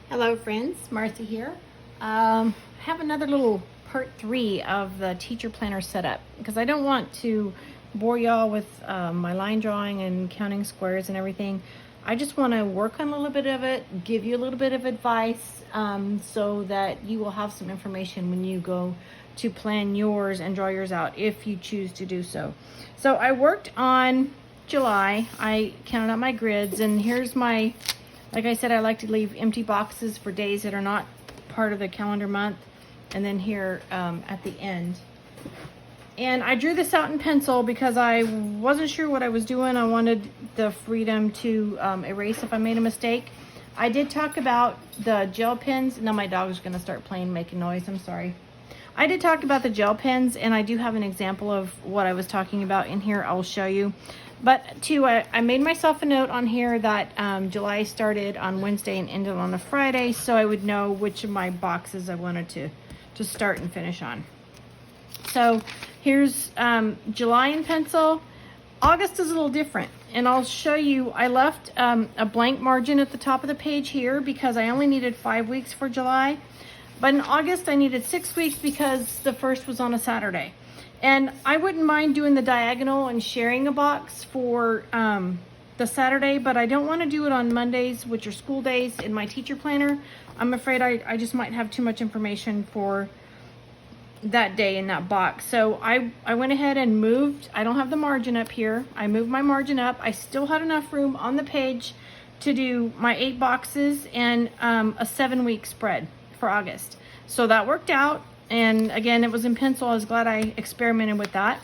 Hello friends, Marcy here. Have another little part 3 of the teacher planner setup because I don't want to bore y'all with my line drawing and counting squares and everything. I just want to work on a little bit of it, give you a little bit of advice so that you will have some information when you go to plan yours and draw yours out if you choose to do so. So I worked on July. I counted out my grids, and here's my, like I said, I like to leave empty boxes for days that are not part of the calendar month, and then here at the end. And I drew this out in pencil because I wasn't sure what I was doing. I wanted the freedom to erase if I made a mistake. I did talk about the gel pens. Now my dog's gonna start playing, making noise, I'm sorry. I did talk about the gel pens, and I do have an example of what I was talking about in here. I'll show you. But I made myself a note on here that July started on Wednesday and ended on a Friday, so I would know which of my boxes I wanted to start and finish on. So here's July in pencil. August is a little different, and I'll show you. I left a blank margin at the top of the page here because I only needed 5 weeks for July. But in August, I needed 6 weeks because the first was on a Saturday. And I wouldn't mind doing the diagonal and sharing a box for the Saturday, but I don't want to do it on Mondays, which are school days, in my teacher planner. I'm afraid I just might have too much information for that day in that box. So I went ahead and moved. I don't have the margin up here. I moved my margin up. I still had enough room on the page to do my 8 boxes and a 7-week spread for August. So that worked out. And again, it was in pencil. I was glad I experimented with that.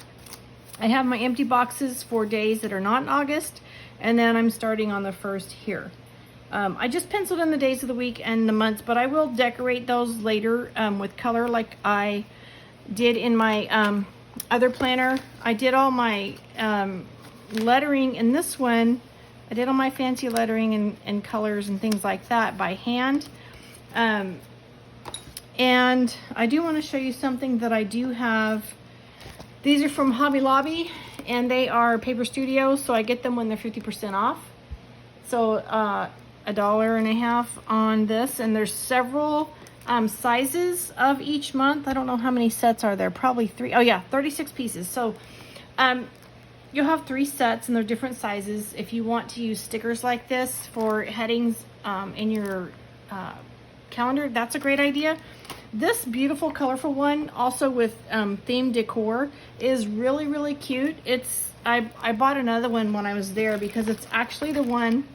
I have my empty boxes for days that are not in August, and then I'm starting on the 1st here. I just penciled in the days of the week and the months, but I will decorate those later with color like I did in my other planner. I did all my lettering in this one. I did all my fancy lettering and colors and things like that by hand. And I do want to show you something that I do have. These are from Hobby Lobby, and they are Paper Studio, so I get them when they're 50% off. So $1.50 on this, and there's several sizes of each month. I don't know how many sets are there, probably 3. Oh yeah, 36 pieces. So you'll have 3 sets, and they're different sizes. If you want to use stickers like this for headings in your calendar, that's a great idea. This beautiful colorful one, also with themed decor, is really cute. I bought another one when I was there because it's actually the one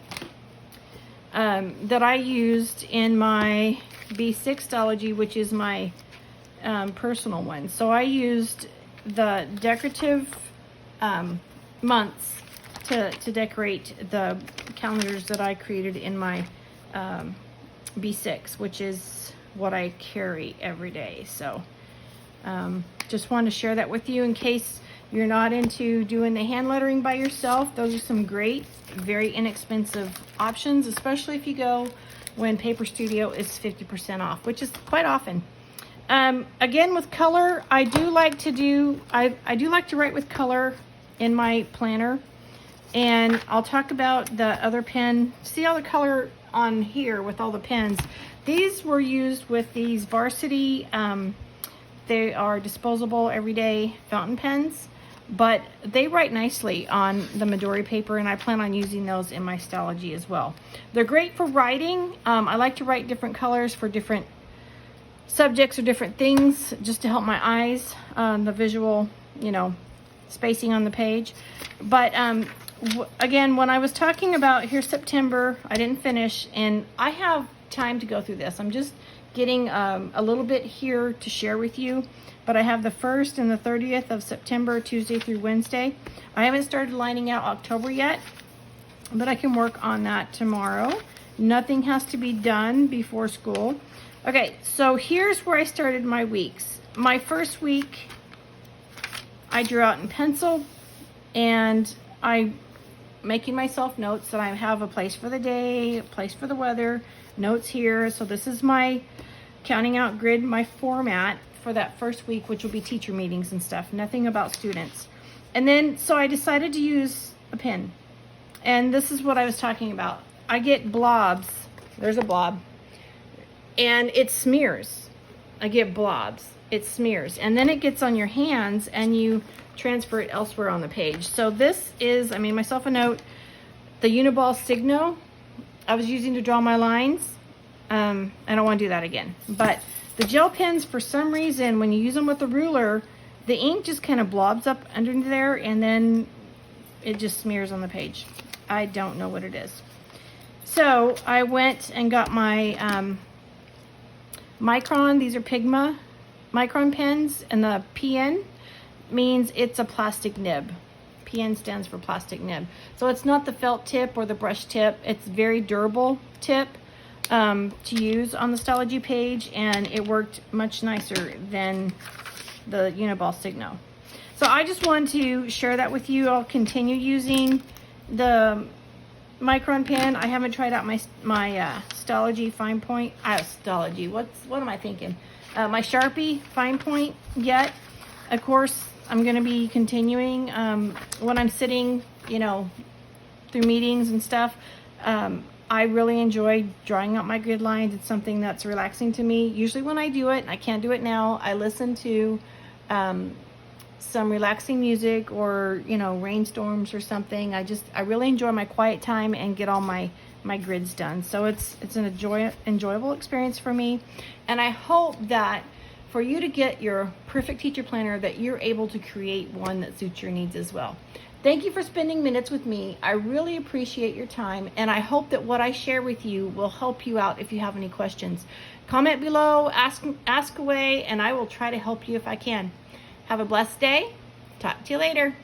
that I used in my B6 Stalogy, which is my personal one. So I used the decorative months to decorate the calendars that I created in my B6, which is what I carry every day. So just wanted to share that with you in case you're not into doing the hand lettering by yourself. Those are some great, very inexpensive options, especially if you go when Paper Studio is 50% off, which is quite often. Again, with color, I do like to write with color in my planner, and I'll talk about the other pen. See all the color on here with all the pens. These were used with these Varsity, they are disposable everyday fountain pens, but they write nicely on the Midori paper, and I plan on using those in my Stalogy as well. They're great for writing. I like to write different colors for different subjects or different things, just to help my eyes, the visual, spacing on the page. But again, when I was talking about here's September, I didn't finish, and I have time to go through this. I'm just getting a little bit here to share with you, but I have the 1st and the 30th of September, Tuesday through Wednesday. I haven't started lining out October yet, but I can work on that tomorrow. Nothing has to be done before school. Okay, so here's where I started my weeks. My first week, I drew out in pencil, and I'm making myself notes that I have a place for the day, a place for the weather, notes here. So this is my counting out grid, my format for that first week, which will be teacher meetings and stuff, nothing about students. And then, so I decided to use a pen. And this is what I was talking about. I get blobs. There's a blob. and it smears. I get blobs. It smears, and then it gets on your hands and you transfer it elsewhere on the page. So this is, I made myself a note, the Uniball Signo I was using to draw my lines. I don't want to do that again. But the gel pens, for some reason, when you use them with a ruler, the ink just kind of blobs up under there and then it just smears on the page. I don't know what it is. So I went and got my Micron. These are Pigma Micron pens, and the PN means it's a plastic nib. PN stands for plastic nib. So it's not the felt tip or the brush tip. It's very durable tip to use on the Stalogy page, and it worked much nicer than the Uniball Signo. So I just wanted to share that with you. I'll continue using the Micron pen. I haven't tried out my Stalogy fine point. Stalogy. What am I thinking? My Sharpie fine point yet. Of course, I'm going to be continuing when I'm sitting, you know, through meetings and stuff. I really enjoy drawing out my grid lines. It's something that's relaxing to me. Usually when I do it, and I can't do it now, I listen to some relaxing music or, you know, rainstorms or something. I really enjoy my quiet time and get all my grids done. So it's an enjoyable experience for me. And I hope that for you to get your perfect teacher planner, that you're able to create one that suits your needs as well. Thank you for spending minutes with me. I really appreciate your time, and I hope that what I share with you will help you out if you have any questions. Comment below, ask away, and I will try to help you if I can. Have a blessed day. Talk to you later.